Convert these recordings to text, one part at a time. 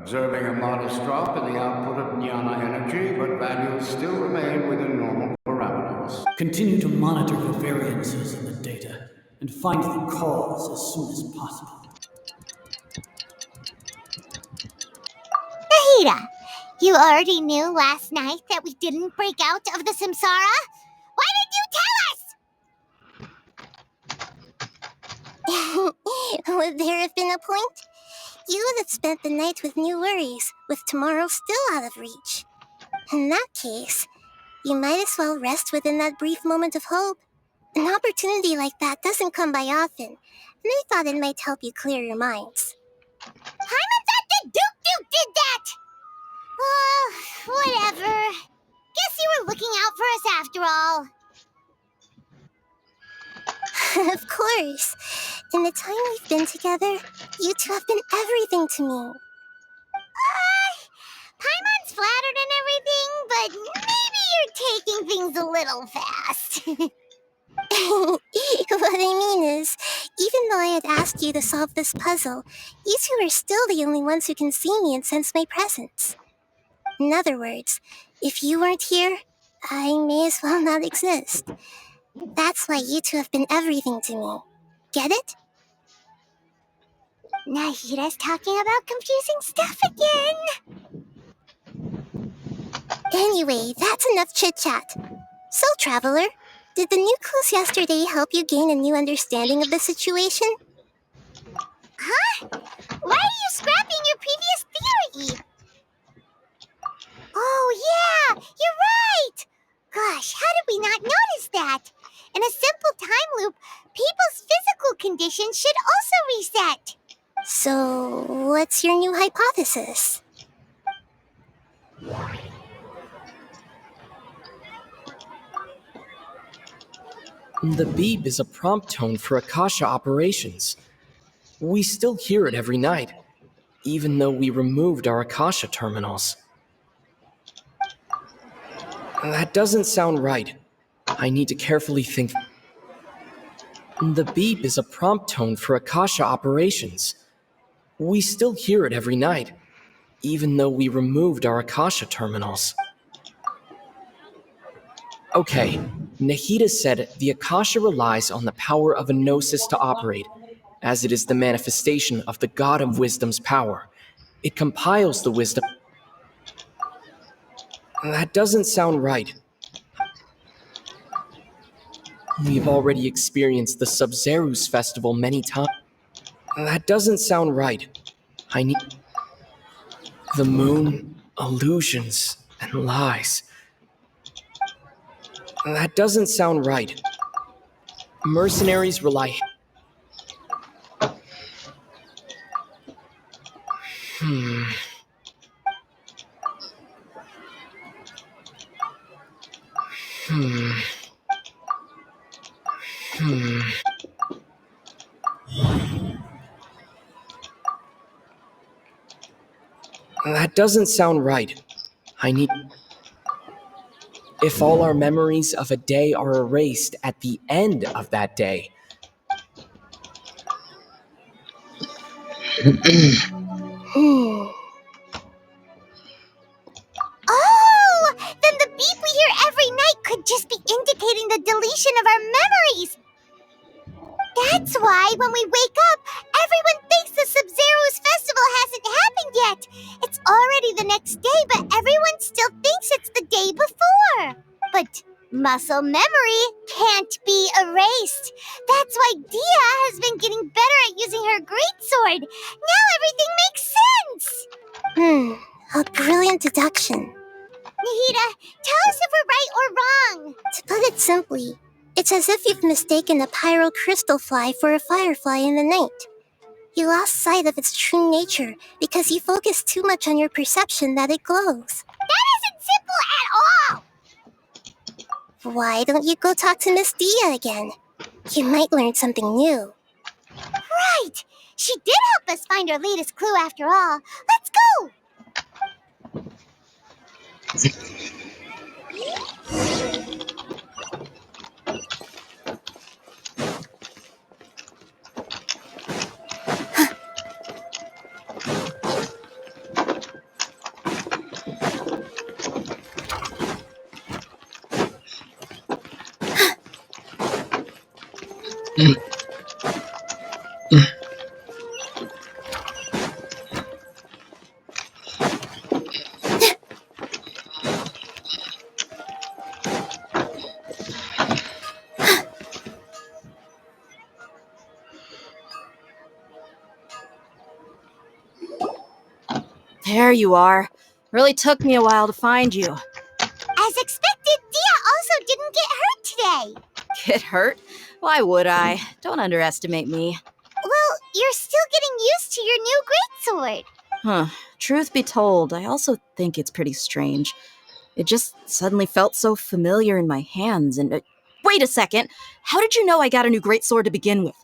observing a modest drop in the output of jnana energy, but values still remain within normal parameters. Continue to monitor the variances in the data and find the cause as soon as possible. Nahida, you already knew last night that we didn't break out of the samsara? Why did you tell us? Would there have been a point? You would have spent the night with new worries, with tomorrow still out of reach. In that case, you might as well rest within that brief moment of hope. An opportunity like that doesn't come by often, and I thought it might help you clear your minds. Paimon thought that Duke did that! Whatever. Guess you were looking out for us after all. Of course. In the time we've been together, you two have been everything to me. Paimon's flattered and everything, but maybe you're taking things a little fast. What I mean is, even though I had asked you to solve this puzzle, you two are still the only ones who can see me and sense my presence. In other words, if you weren't here, I may as well not exist. That's why you two have been everything to me. Get it? Nahida's talking about confusing stuff again. Anyway, that's enough chit-chat. So, Traveler, did the new clues yesterday help you gain a new understanding of the situation? Huh? Why are you scrapping your previous theory? Oh, yeah, you're right! Gosh, how did we not notice that? In a simple time loop, people's physical conditions should also reset. So, what's your new hypothesis? The beep is a prompt tone for Akasha operations. We still hear it every night, even though we removed our Akasha terminals. That doesn't sound right. I need to carefully think. The beep is a prompt tone for Akasha operations. We still hear it every night, even though we removed our Akasha terminals. Okay, Nahida said the Akasha relies on the power of a gnosis to operate, as it is the manifestation of the God of Wisdom's power. It compiles the wisdom. That doesn't sound right. We've already experienced the Sub-Zerus festival many times. That doesn't sound right. I need... The moon, illusions, and lies. That doesn't sound right. Mercenaries rely... That doesn't sound right. I need... If all our memories of a day are erased at the end of that day... Oh! Then the beep we hear every night could just be indicating the deletion of our memories! That's why when we wake up, everyone thinks the Sub-Zero's festival hasn't happened yet. It's already the next day, but everyone still thinks it's the day before. But muscle memory can't be erased. That's why Dia has been getting better at using her greatsword. Now everything makes sense. A brilliant deduction. Nahida, tell us if we're right or wrong. To put it simply, it's as if you've mistaken a pyro crystal fly for a firefly in the night. You lost sight of its true nature because you focused too much on your perception that it glows. That isn't simple at all! Why don't you go talk to Miss Dia again? You might learn something new. Right! She did help us find our latest clue after all. Let's go! There you are. Really took me a while to find you. As expected, Dia also didn't get hurt today. Get hurt? Why would I? Don't underestimate me. Well, you're still getting used to your new greatsword. Huh. Truth be told, I also think it's pretty strange. It just suddenly felt so familiar in my hands, and wait a second! How did you know I got a new greatsword to begin with?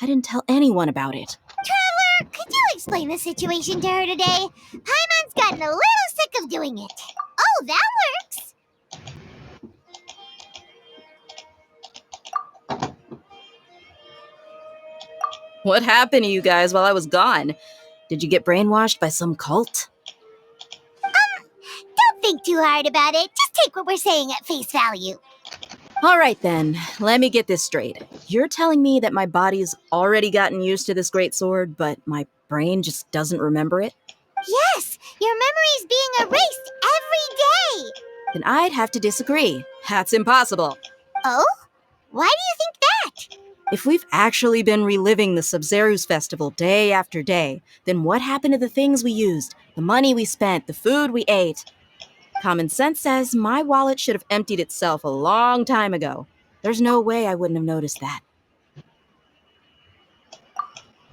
I didn't tell anyone about it. Traveler, could you explain the situation to her today? Paimon's gotten a little sick of doing it. Oh, that works! What happened to you guys while I was gone? Did you get brainwashed by some cult? Don't think too hard about it. Just take what we're saying at face value. Alright then, let me get this straight. You're telling me that my body's already gotten used to this greatsword, but my brain just doesn't remember it? Yes, your memory's being erased every day. Then I'd have to disagree. That's impossible. Oh? Why do you think that? If we've actually been reliving the Sub-Zeru's festival day after day, then what happened to the things we used, the money we spent, the food we ate? Common sense says my wallet should have emptied itself a long time ago. There's no way I wouldn't have noticed that.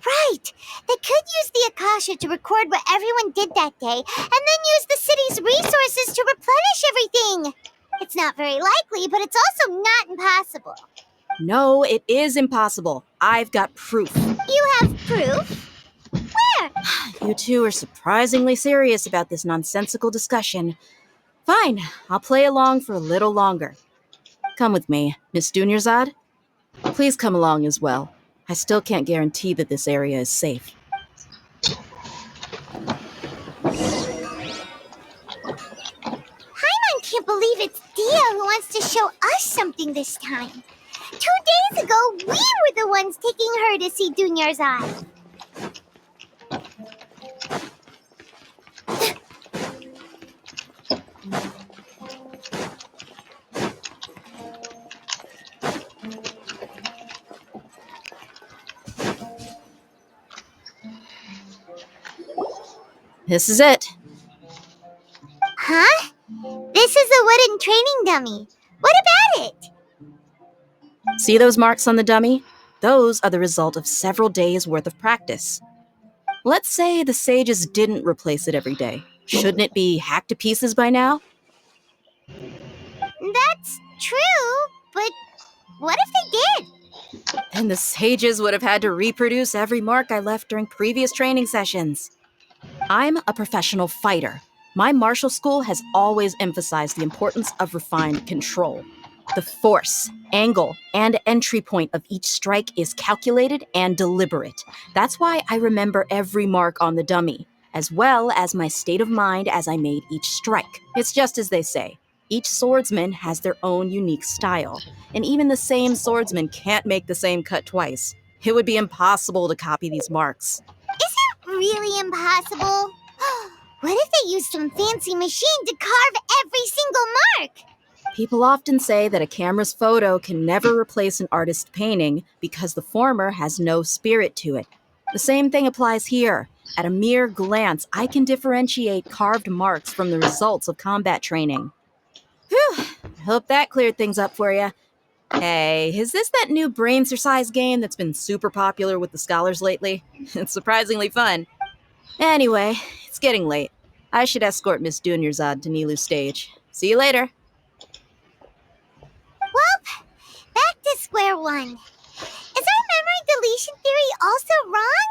Right. They could use the Akasha to record what everyone did that day, and then use the city's resources to replenish everything. It's not very likely, but it's also not impossible. No, it is impossible. I've got proof. You have proof? Where? You two are surprisingly serious about this nonsensical discussion. Fine, I'll play along for a little longer. Come with me, Miss Dunyarzad. Please come along as well. I still can't guarantee that this area is safe. Paimon can't believe it's Dia who wants to show us something this time. 2 days ago, we were the ones taking her to see Dunyarzad. This is it. Huh? This is a wooden training dummy. What about it? See those marks on the dummy? Those are the result of several days' worth of practice. Let's say the sages didn't replace it every day. Shouldn't it be hacked to pieces by now? That's true, but what if they did? Then the sages would have had to reproduce every mark I left during previous training sessions. I'm a professional fighter. My martial school has always emphasized the importance of refined control. The force, angle, and entry point of each strike is calculated and deliberate. That's why I remember every mark on the dummy, as well as my state of mind as I made each strike. It's just as they say. Each swordsman has their own unique style, and even the same swordsman can't make the same cut twice. It would be impossible to copy these marks. Is it really impossible? What if they used some fancy machine to carve every single mark? People often say that a camera's photo can never replace an artist's painting because the former has no spirit to it. The same thing applies here. At a mere glance, I can differentiate carved marks from the results of combat training. Whew, I hope that cleared things up for you. Hey, is this that new brain exercise game that's been super popular with the scholars lately? It's surprisingly fun. Anyway, it's getting late. I should escort Miss Dunyarzad to Nilu's stage. See you later. Well, back to square one. Is our memory deletion theory also wrong?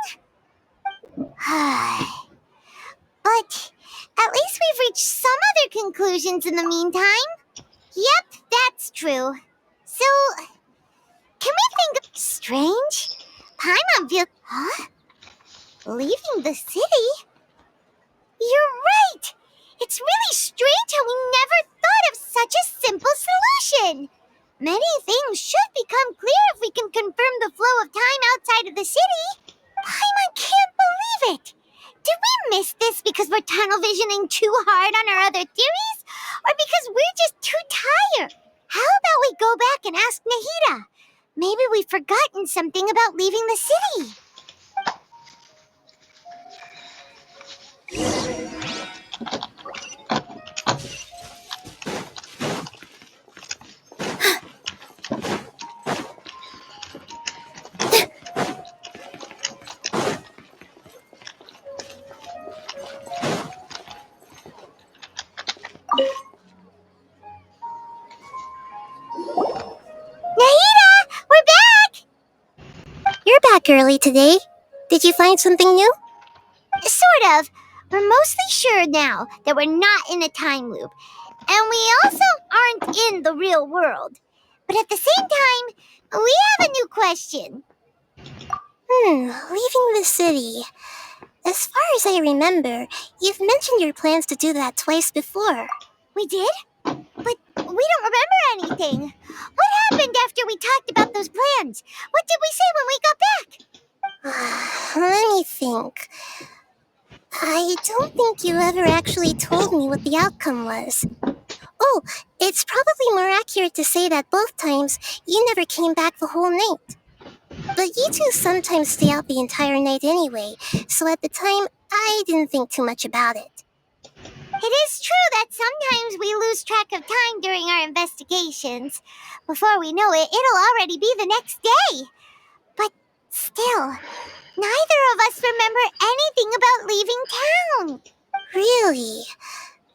But at least we've reached some other conclusions in the meantime. Yep, that's true. So, can we think of strange? Paimon feels... Huh? Leaving the city? You're right! It's really strange how we never thought of such a simple solution! Many things should become clear if we can confirm the flow of time outside of the city. Paimon can't believe it! Did we miss this because we're tunnel visioning too hard on our other theories? Or because we're just too tired? How about we go back and ask Nahida? Maybe we've forgotten something about leaving the city. Nahida! We're back! You're back early today. Did you find something new? Sort of. We're mostly sure now that we're not in a time loop. And we also aren't in the real world. But at the same time, we have a new question. Leaving the city. As far as I remember, you've mentioned your plans to do that twice before. We did? But we don't remember anything. What happened after we talked about those plans? What did we say when we got back? Let me think. I don't think you ever actually told me what the outcome was. Oh, it's probably more accurate to say that both times you never came back the whole night. But you two sometimes stay out the entire night anyway, so at the time, I didn't think too much about it. It is true that sometimes we lose track of time during our investigations. Before we know it, it'll already be the next day. But still, neither of us remember anything about leaving town. Really?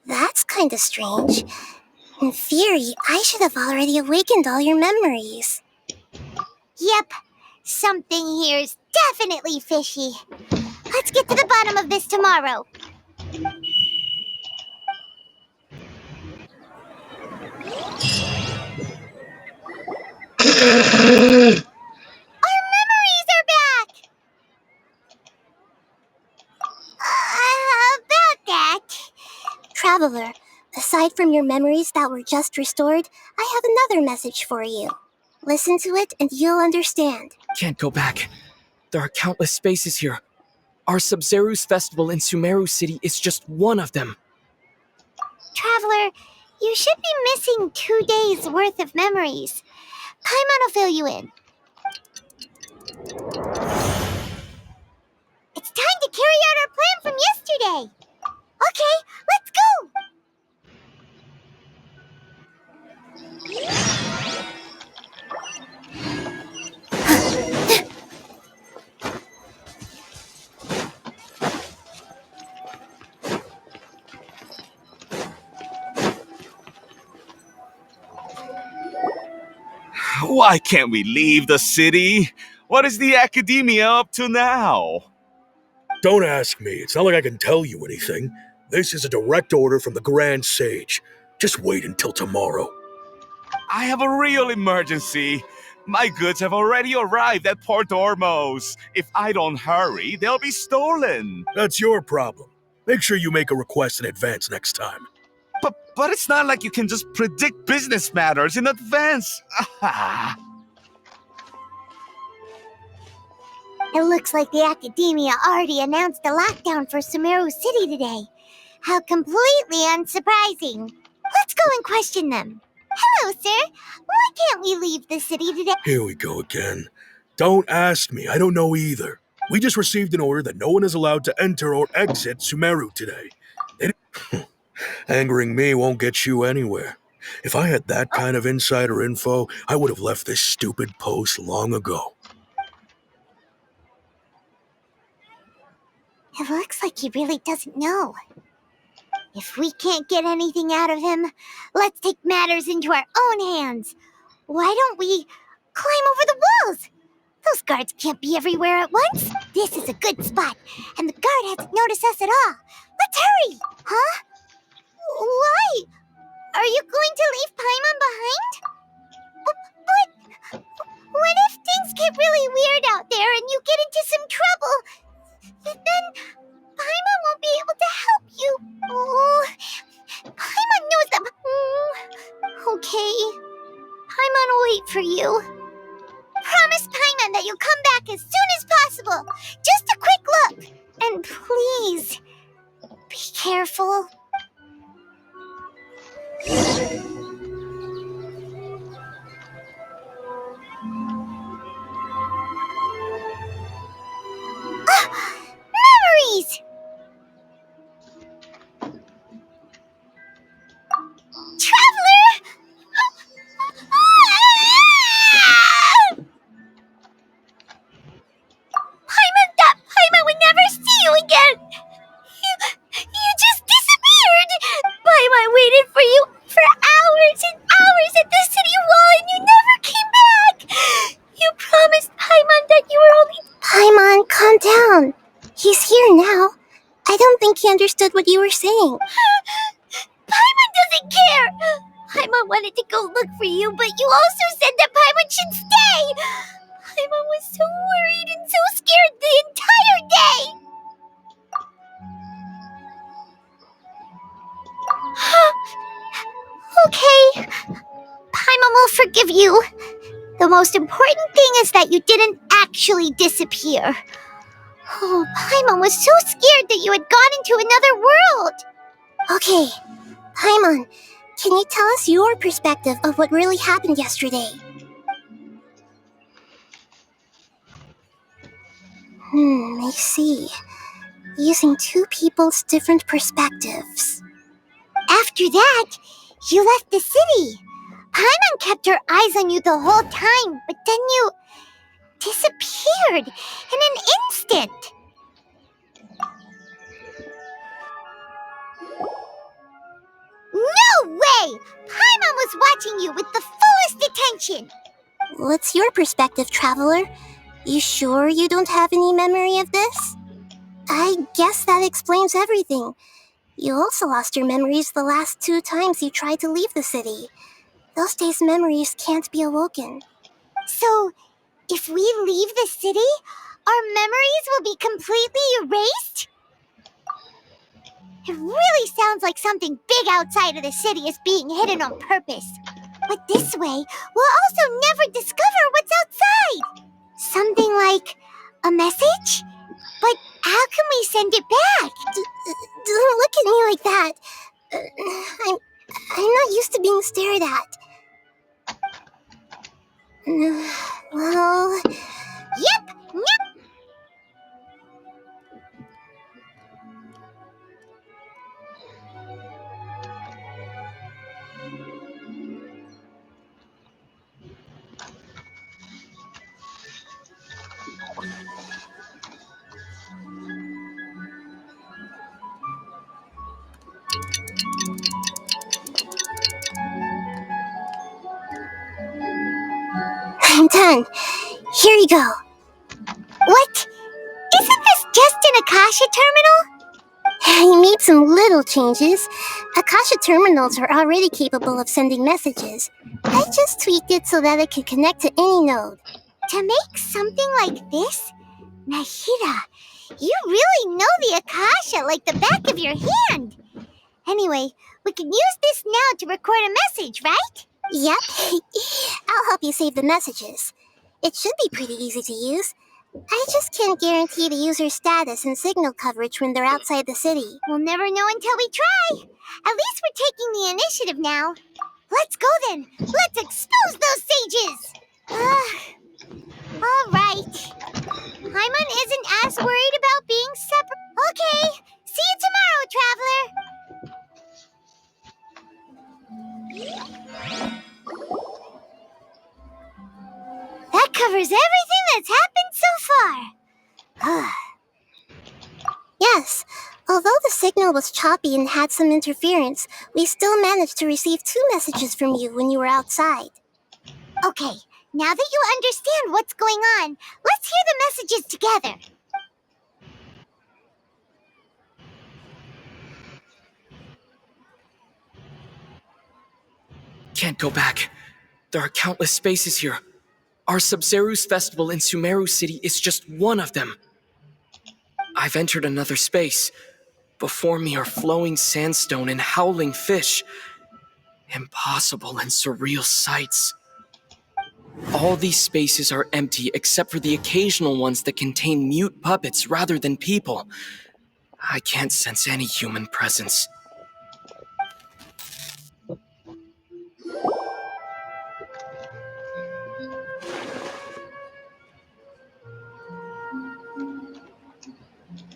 That's kinda strange. In theory, I should have already awakened all your memories. Yep. Something here's definitely fishy. Let's get to the bottom of this tomorrow. Our memories are back! About that. Traveler, aside from your memories that were just restored, I have another message for you. Listen to it and you'll understand. Can't go back. There are countless spaces here. Our Sub-Zeru's festival in Sumeru City is just one of them. Traveler, you should be missing 2 days worth of memories. Paimon will fill you in. It's time to carry out our plan from yesterday. Okay, let's go! Why can't we leave the city? What is the academia up to now? Don't ask me. It's not like I can tell you anything. This is a direct order from the Grand Sage. Just wait until tomorrow. I have a real emergency. My goods have already arrived at Port Ormos. If I don't hurry, they'll be stolen. That's your problem. Make sure you make a request in advance next time. But it's not like you can just predict business matters in advance. It looks like the Academia already announced a lockdown for Sumeru City today. How completely unsurprising. Let's go and question them. Hello, sir. Why can't we leave the city today? Here we go again. Don't ask me. I don't know either. We just received an order that no one is allowed to enter or exit Sumeru today. Angering me won't get you anywhere. If I had that kind of insider info, I would have left this stupid post long ago. It looks like he really doesn't know. If we can't get anything out of him, let's take matters into our own hands. Why don't we climb over the walls? Those guards can't be everywhere at once. This is a good spot, and the guard hasn't noticed us at all. Let's hurry! Huh? Why? Are you going to leave Paimon behind? But what if things get really weird out there and you get into some trouble? Then Paimon won't be able to help you. Paimon knows that. Okay. Paimon Paimon that you come back as soon as possible. Just a quick look. And please, be careful. Memories! Traveler! Paimon would never see you again! You just disappeared! Paimon waited for you for hours and hours at the city wall and you never came back! You promised Paimon that you were only... Paimon, calm down. He's here now. I don't think he understood what you were saying. Paimon doesn't care! Paimon wanted to go look for you, but you also said that Paimon should stay! Paimon was so worried and so scared the entire day! Okay. Paimon will forgive you. The most important thing is that you didn't actually disappear. Oh, Paimon was so scared that you had gone into another world. Okay, Paimon, can you tell us your perspective of what really happened yesterday? I see. Using two people's different perspectives. After that, you left the city. Paimon kept her eyes on you the whole time, but then you disappeared in an instant. No way! Paimon was watching you with the fullest attention. What's your perspective, Traveler? You sure you don't have any memory of this? I guess that explains everything. You also lost your memories the last 2 times you tried to leave the city. Those days' memories can't be awoken. So, if we leave the city, our memories will be completely erased? It really sounds like something big outside of the city is being hidden on purpose. But this way, we'll also never discover what's outside. Something like a message? But how can we send it back? Don't look at me like that. I'm not used to being stared at. Well... Yep! I'm done. Here you go. What? Isn't this just an Akasha terminal? I made some little changes. Akasha terminals are already capable of sending messages. I just tweaked it so that it could connect to any node. To make something like this? Nahida, you really know the Akasha like the back of your hand. Anyway, we can use this now to record a message, right? Yep. I'll help you save the messages. It should be pretty easy to use. I just can't guarantee the user's status and signal coverage when they're outside the city. We'll never know until we try. At least we're taking the initiative now. Let's go then. Let's expose those sages. All right. Paimon isn't as worried about being separate. Okay. See you tomorrow, Traveler. That covers everything that's happened so far. Yes, although the signal was choppy and had some interference, we still managed to receive 2 messages from you when you were outside. Okay, now that you understand what's going on, let's hear the messages together. Can't go back. There are countless spaces here. Our Sub-Zeru's festival in Sumeru City is just one of them. I've entered another space. Before me are flowing sandstone and howling fish. Impossible and surreal sights. All these spaces are empty except for the occasional ones that contain mute puppets rather than people. I can't sense any human presence.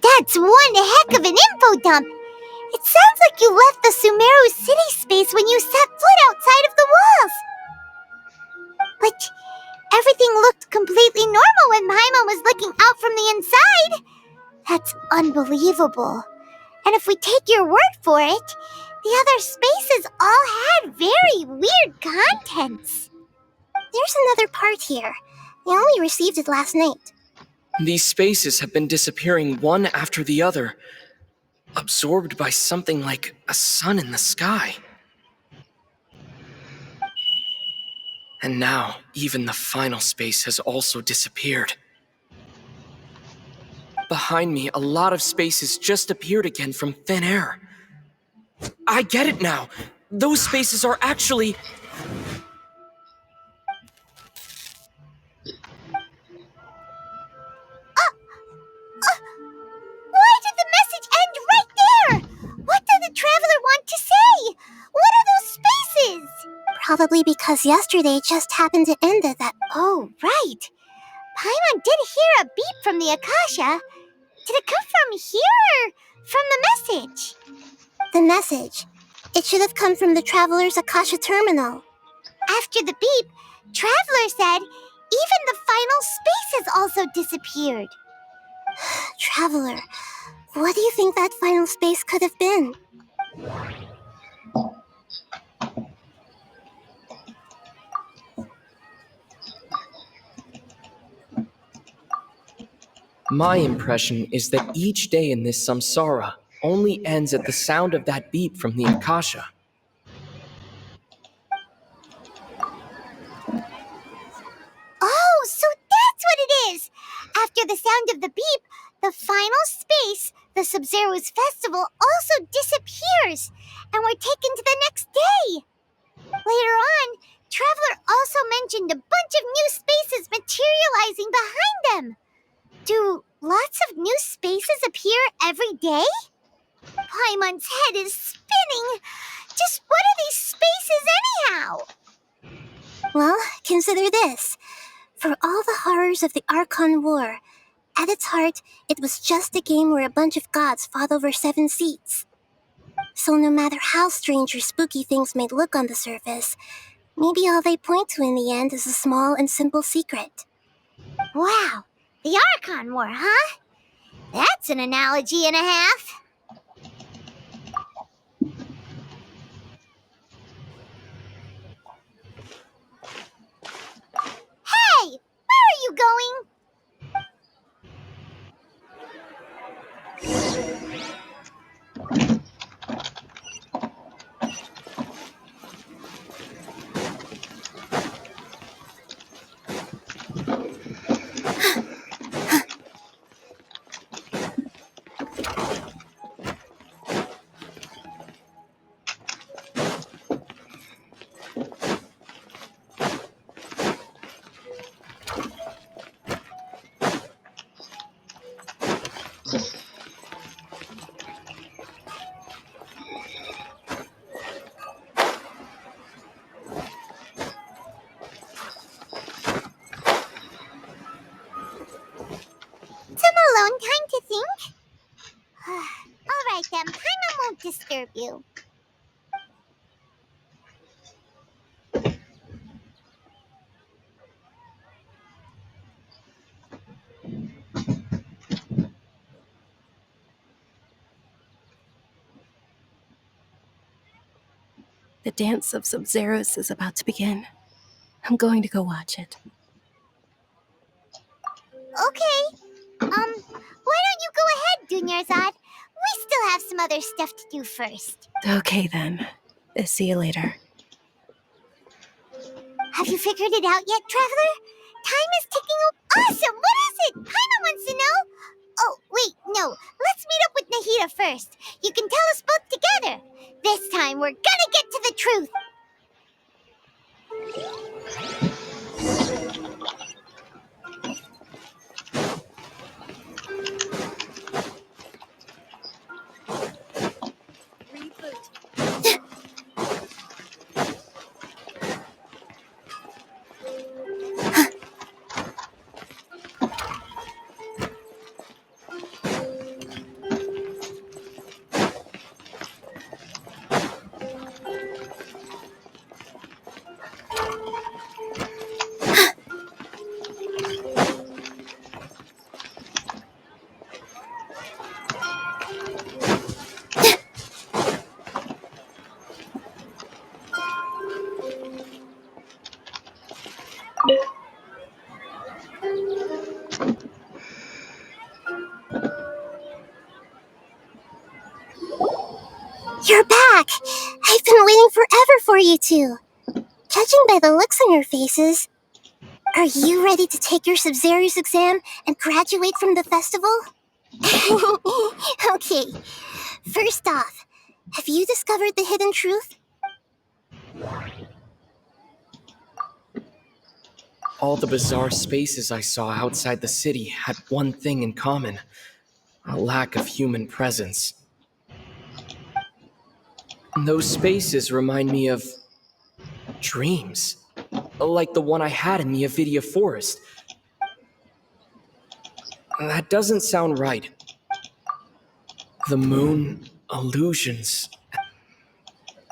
That's one heck of an info dump. It sounds like you left the Sumeru city space when you set foot outside of the walls. But everything looked completely normal when Paimon was looking out from the inside. That's unbelievable. And if we take your word for it, the other spaces all had very weird contents. There's another part here. I only received it last night. These spaces have been disappearing one after the other, absorbed by something like a sun in the sky. And now, even the final space has also disappeared. Behind me, a lot of spaces just appeared again from thin air. I get it now! Those spaces are actually... Why did the message end right there? What did the traveler want to say? What are those spaces? Probably because yesterday just happened to end at that. Oh, right. Paimon did hear a beep from the Akasha. Did it come from here or from the message? The message. It should have come from the traveler's Akasha terminal. After the beep, Traveler said even the final spaces also disappeared. Traveler, what do you think that final space could have been? My impression is that each day in this samsara only ends at the sound of that beep from the Akasha. Oh, so that's what it is! After the sound of the beep, the final space, the Sub-Zero's festival, also disappears, and we're taken to the next day. Later on, Traveler also mentioned a bunch of new spaces materializing behind them. Do lots of new spaces appear every day? Paimon's head is spinning. Just what are these spaces anyhow? Well, consider this. For all the horrors of the Archon War, at its heart, it was just a game where a bunch of gods fought over 7 seats. So no matter how strange or spooky things may look on the surface, maybe all they point to in the end is a small and simple secret. Wow, the Archon War, huh? That's an analogy and a half. Hey, where are you going? Some alone time to think? All right then, Paimon won't disturb you. The dance of Sub-Zeros is about to begin. I'm going to go watch it. Okay. Why don't you go ahead, Dunyarzad? We still have some other stuff to do first. Okay then. See you later. Have you figured it out yet, Traveler? Time is ticking Awesome! What is it? Paimon wants to know. Oh, wait, no. Let's meet up with Nahida first. You can tell us both together. This time, we're gonna get to the truth. You're back! I've been waiting forever for you two. Judging by the looks on your faces, are you ready to take your Sub-Zero's exam and graduate from the festival? Okay, first off, have you discovered the hidden truth? All the bizarre spaces I saw outside the city had one thing in common: a lack of human presence. Those spaces remind me of dreams, like the one I had in the Avidia Forest. That doesn't sound right. The moon, illusions.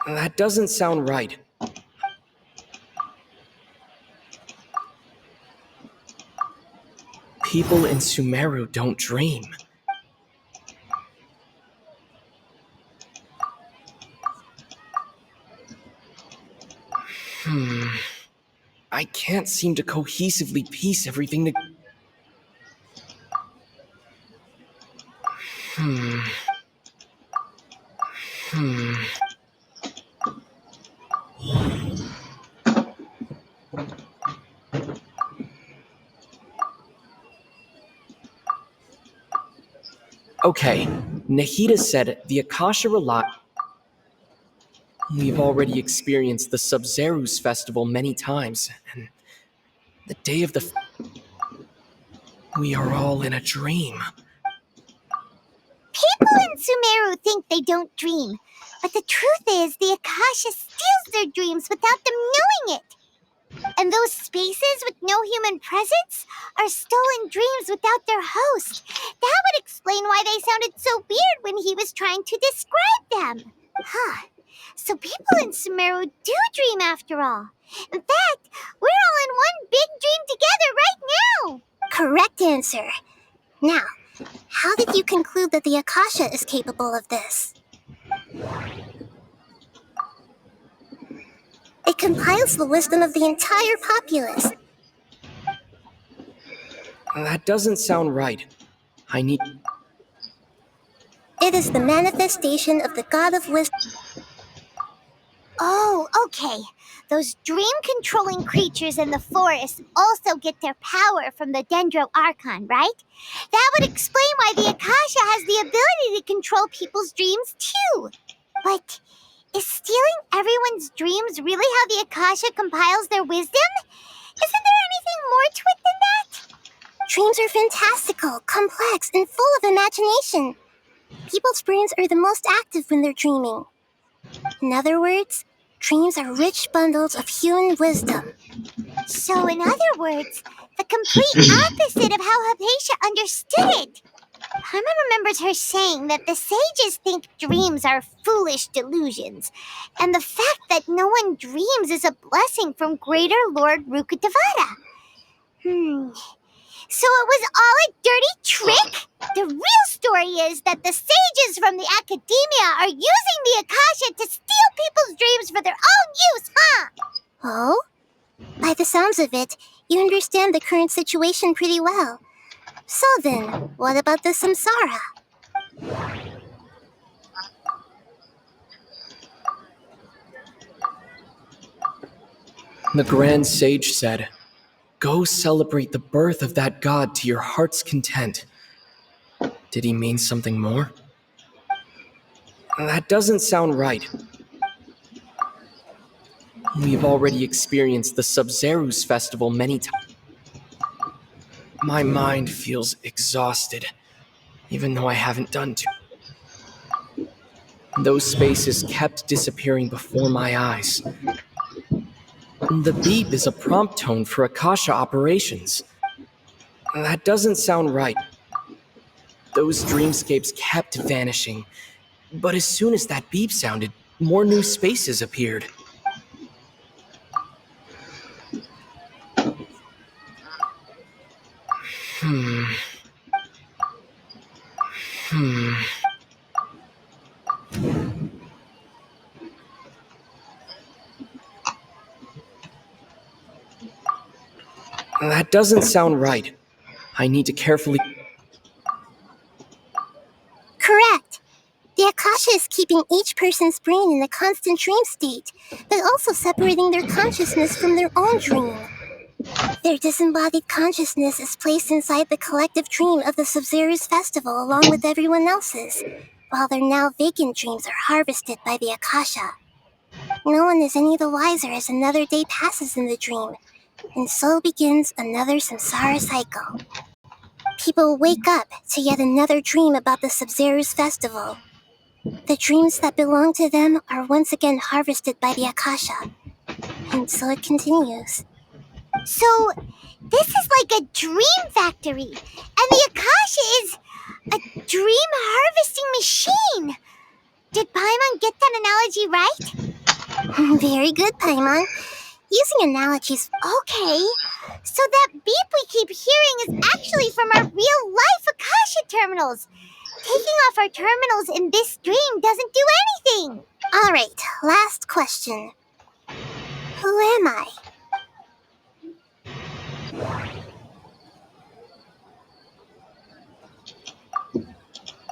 That doesn't sound right. People in Sumeru don't dream. I can't seem to cohesively piece everything together. Okay, Nahida said the Akasha rely. We've already experienced the Sub-Zero's festival many times, and the day of the we are all in a dream. People in Sumeru think they don't dream, but the truth is the Akasha steals their dreams without them knowing it. And those spaces with no human presence are stolen dreams without their host. That would explain why they sounded so weird when he was trying to describe them. Huh. So people in Sumeru do dream after all. In fact, we're all in one big dream together right now. Correct answer. Now, how did you conclude that the Akasha is capable of this? It compiles the wisdom of the entire populace. That doesn't sound right. I need. It is the manifestation of the God of Wisdom. Oh, okay. Those dream-controlling creatures in the forest also get their power from the Dendro Archon, right? That would explain why the Akasha has the ability to control people's dreams, too. But is stealing everyone's dreams really how the Akasha compiles their wisdom? Isn't there anything more to it than that? Dreams are fantastical, complex, and full of imagination. People's brains are the most active when they're dreaming. In other words, dreams are rich bundles of human wisdom. So, in other words, the complete opposite of how Hypatia understood it. Paimon remembers her saying that the sages think dreams are foolish delusions, and the fact that no one dreams is a blessing from Greater Lord Rukkhadevata. So it was all a dirty trick? The real story is that the sages from the academia are using the Akasha to steal people's dreams for their own use, huh? Oh? By the sounds of it, you understand the current situation pretty well. So then, what about the samsara? The Grand Sage said, "Go celebrate the birth of that god to your heart's content." Did he mean something more? That doesn't sound right. We've already experienced the Sub-Zero's festival many times. My mind feels exhausted, even though I haven't done too. Those spaces kept disappearing before my eyes. The beep is a prompt tone for Akasha operations. That doesn't sound right. Those dreamscapes kept vanishing, but as soon as that beep sounded, more new spaces appeared. That doesn't sound right. I need to carefully. Correct. The Akasha is keeping each person's brain in a constant dream state, but also separating their consciousness from their own dream. Their disembodied consciousness is placed inside the collective dream of the Sub-Zero's festival along with everyone else's, while their now vacant dreams are harvested by the Akasha. No one is any the wiser as another day passes in the dream, and so begins another samsara cycle. People wake up to yet another dream about the Sub-Zero's festival. The dreams that belong to them are once again harvested by the Akasha, and so it continues. So, this is like a dream factory, and the Akasha is a dream harvesting machine. Did Paimon get that analogy right? Very good, Paimon. Using analogies, okay. So that beep we keep hearing is actually from our real-life Akasha terminals. Taking off our terminals in this dream doesn't do anything. All right, last question. Who am I?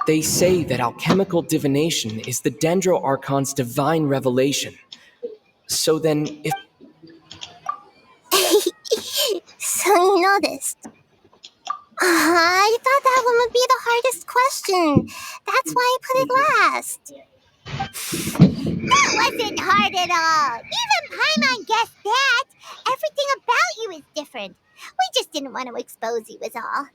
They say that alchemical divination is the Dendro Archon's divine revelation. So then, if. So you noticed. I thought that one would be the hardest question. That's why I put it last. That wasn't hard at all. Even Paimon guessed that. Everything about you is different. We just didn't want to expose you is all.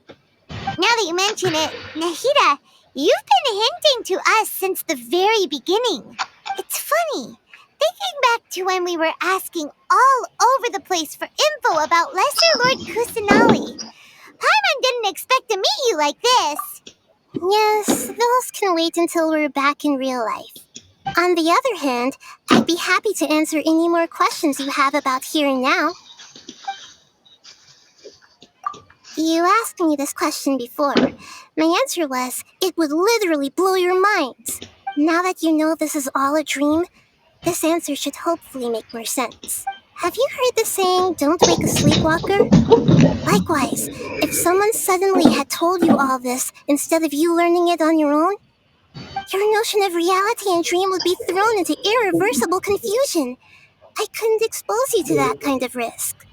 Now that you mention it, Nahida, you've been hinting to us since the very beginning. It's funny. Thinking back to when we were asking all over the place for info about Lesser Lord Kusanali, Paimon didn't expect to meet you like this. Yes, those can wait until we're back in real life. On the other hand, I'd be happy to answer any more questions you have about here and now. You asked me this question before. My answer was, it would literally blow your minds. Now that you know this is all a dream, this answer should hopefully make more sense. Have you heard the saying, don't wake a sleepwalker? Likewise, if someone suddenly had told you all this instead of you learning it on your own, your notion of reality and dream would be thrown into irreversible confusion. I couldn't expose you to that kind of risk.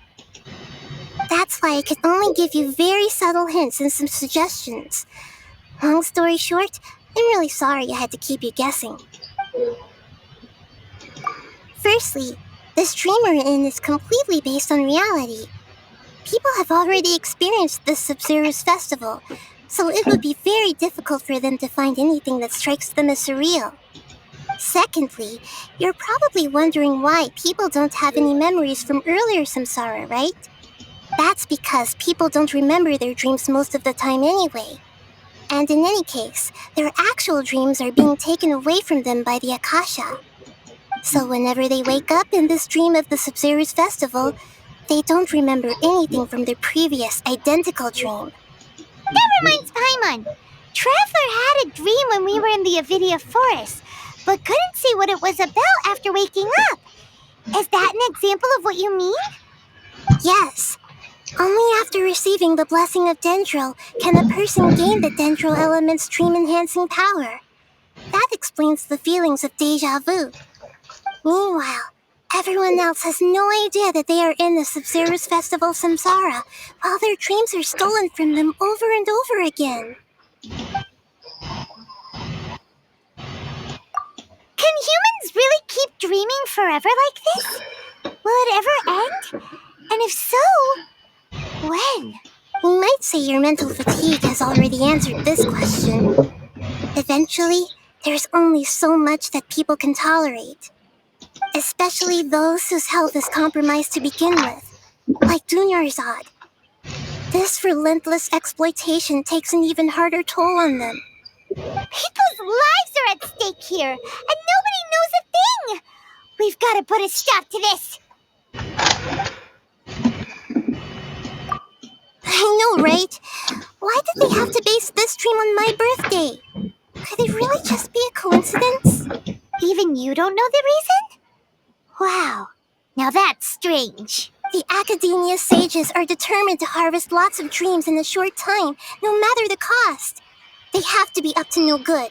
That's why I could only give you very subtle hints and some suggestions. Long story short, I'm really sorry I had to keep you guessing. Firstly, this dream we're in is completely based on reality. People have already experienced the Sub-Zero's festival, so it would be very difficult for them to find anything that strikes them as surreal. Secondly, you're probably wondering why people don't have any memories from earlier samsara, right? That's because people don't remember their dreams most of the time anyway. And in any case, their actual dreams are being taken away from them by the Akasha. So whenever they wake up in this dream of the Sub-Zero's festival, they don't remember anything from their previous identical dream. That reminds Paimon. Traveler had a dream when we were in the Avidia Forest, but couldn't see what it was about after waking up. Is that an example of what you mean? Yes. Only after receiving the blessing of Dendro can a person gain the Dendro element's dream-enhancing power. That explains the feelings of deja vu. Meanwhile, everyone else has no idea that they are in the Sub-Zero's festival samsara, while their dreams are stolen from them over and over again. Can humans really keep dreaming forever like this? Will it ever end? And if so, when? You might say your mental fatigue has already answered this question. Eventually, there's only so much that people can tolerate. Especially those whose health is compromised to begin with, like Dunyarzad. This relentless exploitation takes an even harder toll on them. People's lives are at stake here, and nobody knows a thing! We've got to put a stop to this! I know, right? Why did they have to base this dream on my birthday? Could it really just be a coincidence? Even you don't know the reason? Wow, now that's strange. The Academia sages are determined to harvest lots of dreams in a short time, no matter the cost. They have to be up to no good.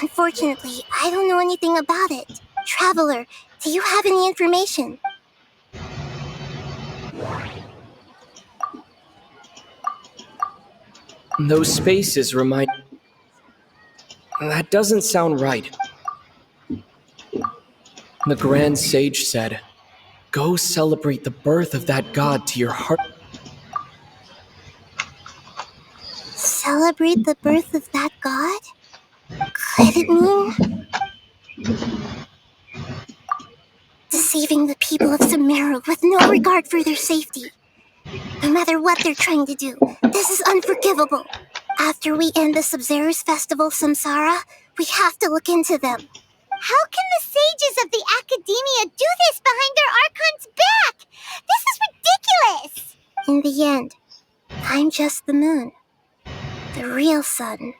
Unfortunately, I don't know anything about it. Traveler, do you have any information? Those spaces remind. That doesn't sound right. The Grand Sage said, "Go celebrate the birth of that god to your heart." Celebrate the birth of that god? Could it mean deceiving the people of Sumeru with no regard for their safety? No matter what they're trying to do, this is unforgivable. After we end the Sub-Zerus Festival Samsara, we have to look into them. How can the sages of the Academia do this behind their Archon's back? This is ridiculous! In the end, I'm just the moon. The real sun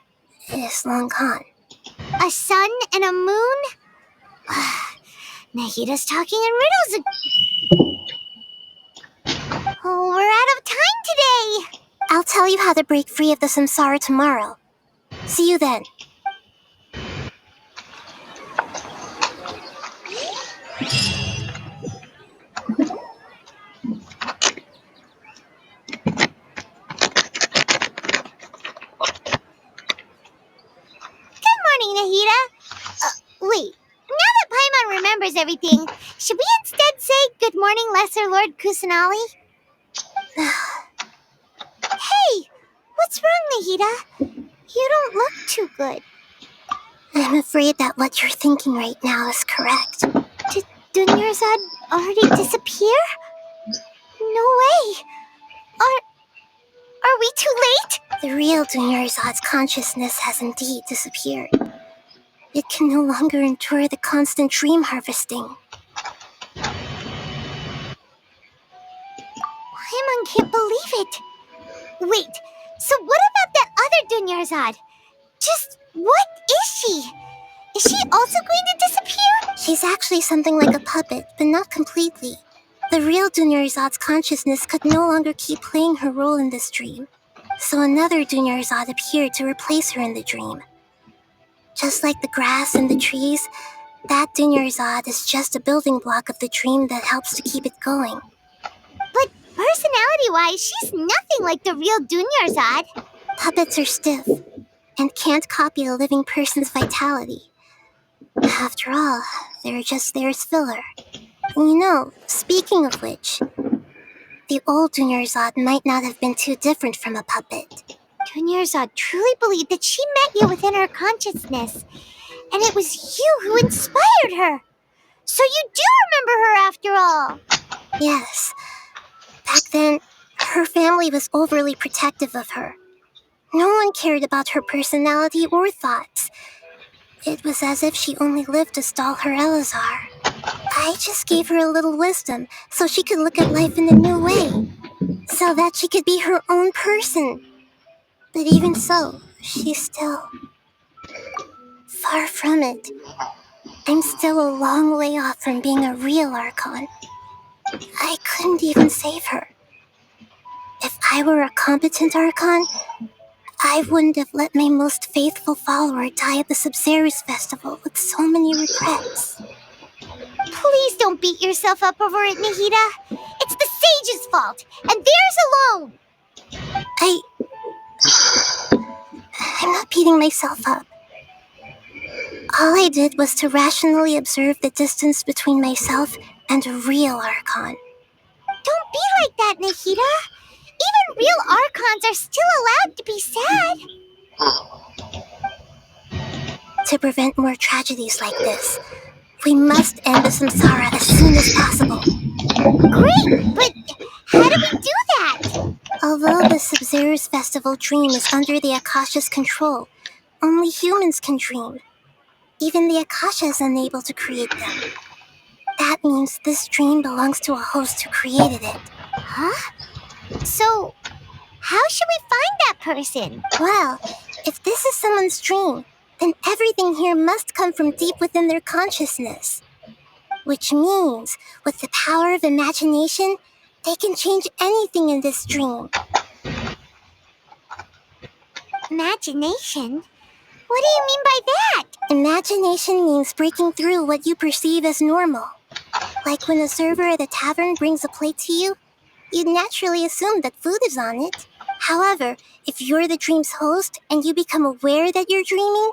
is long gone. A sun and a moon? Nahida's talking in riddles. Oh, we're out of time today. I'll tell you how to break free of the samsara tomorrow. See you then. Good morning, Nahida. Wait. Now that Paimon remembers everything, should we instead say good morning, Lesser Lord Kusanali? Hey, what's wrong, Nahida? You don't look too good. I'm afraid that what you're thinking right now is correct. Did Dunyarzad already disappear? No way. Are we too late? The real Dunyarzad's consciousness has indeed disappeared. It can no longer endure the constant dream harvesting. Paimon can't believe it. Wait, so what about that other Dunyarzad? Just what is she? Is she also going to disappear? She's actually something like a puppet, but not completely. The real Dunyarzad's consciousness could no longer keep playing her role in this dream. So another Dunyarzad appeared to replace her in the dream. Just like the grass and the trees, that Dunyarzad is just a building block of the dream that helps to keep it going. But personality-wise, she's nothing like the real Dunyarzad. Puppets are stiff and can't copy a living person's vitality. After all, they're just there as filler. You know, speaking of which, the old Dunyarzad might not have been too different from a puppet. Dunyarzad truly believed that she met you within her consciousness, and it was you who inspired her. So you do remember her after all. Yes. Back then, her family was overly protective of her. No one cared about her personality or thoughts. It was as if she only lived to stall her Elazar. I just gave her a little wisdom so she could look at life in a new way, so that she could be her own person. But even so, she's still far from it. I'm still a long way off from being a real Archon. I couldn't even save her. If I were a competent Archon, I wouldn't have let my most faithful follower die at the Sub-Zerus Festival with so many regrets. Please don't beat yourself up over it, Nahida. It's the sage's fault, and theirs alone. I'm not beating myself up. All I did was to rationally observe the distance between myself and a real Archon. Don't be like that, Nahida. Even real Archons are still allowed to be sad. To prevent more tragedies like this, we must end the samsara as soon as possible. Great, but how do we do that? Although the Sub-Zerus Festival dream is under the Akasha's control, only humans can dream. Even the Akasha is unable to create them. That means this dream belongs to a host who created it. Huh? So, how should we find that person? Well, if this is someone's dream, then everything here must come from deep within their consciousness. Which means, with the power of imagination, They can change anything in this dream. Imagination? What do you mean by that? Imagination means breaking through what you perceive as normal. Like when a server at a tavern brings a plate to you, you'd naturally assume that food is on it. However, if you're the dream's host and you become aware that you're dreaming,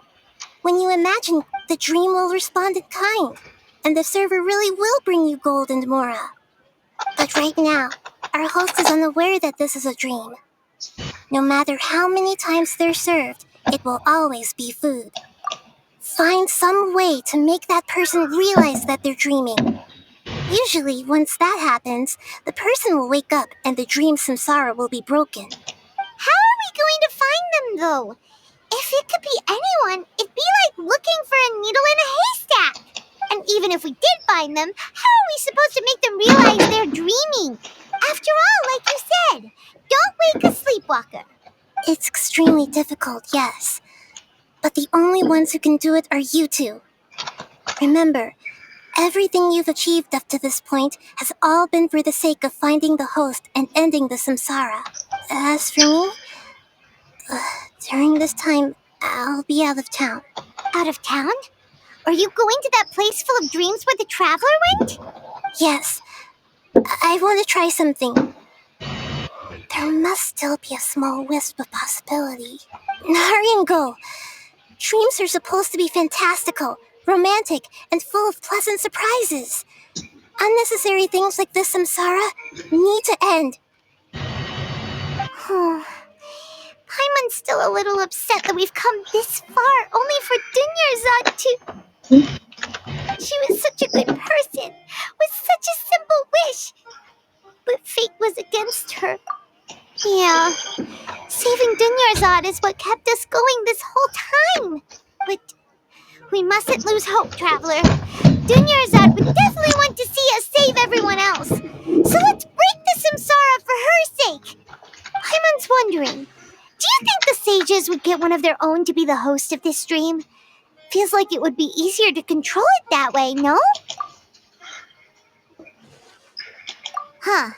when you imagine, the dream will respond in kind, and the server really will bring you gold and mora. But right now, our host is unaware that this is a dream. No matter how many times they're served, it will always be food. Find some way to make that person realize that they're dreaming. Usually, once that happens, the person will wake up and the dream samsara will be broken. How are we going to find them, though? If it could be anyone, it'd be like looking for a needle in a haystack. And even if we did find them, how are we supposed to make them realize they're dreaming? After all, like you said, don't wake a sleepwalker. It's extremely difficult, yes. But the only ones who can do it are you two. Remember, everything you've achieved up to this point has all been for the sake of finding the host and ending the samsara. As for me, during this time, I'll be out of town. Out of town? Are you going to that place full of dreams where the traveler went? Yes. I want to try something. There must still be a small wisp of possibility. Hurry and go. Dreams are supposed to be fantastical, romantic, and full of pleasant surprises. Unnecessary things like this samsara need to end. Paimon's still a little upset that we've come this far only for Dunyarzad to... She was such a good person, with such a simple wish. But fate was against her. Yeah, saving Dunyarzad is what kept us going this whole time. But we mustn't lose hope, Traveler. Dunyarzad would definitely want to see us save everyone else. So let's break the samsara for her sake. Paimon's wondering, do you think the sages would get one of their own to be the host of this dream? Feels like it would be easier to control it that way, no? Huh.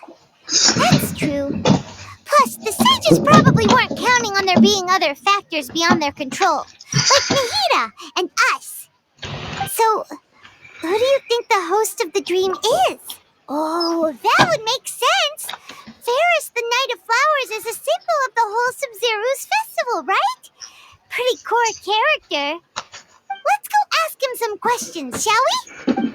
That's true. Plus, the sages probably weren't counting on there being other factors beyond their control, like Nahida and us. So, who do you think the host of the dream is? Oh, that would make sense. Ferris, the Knight of Flowers, is a symbol of the wholesome Zeru's festival, right? Pretty core character. Let's go ask him some questions, shall we?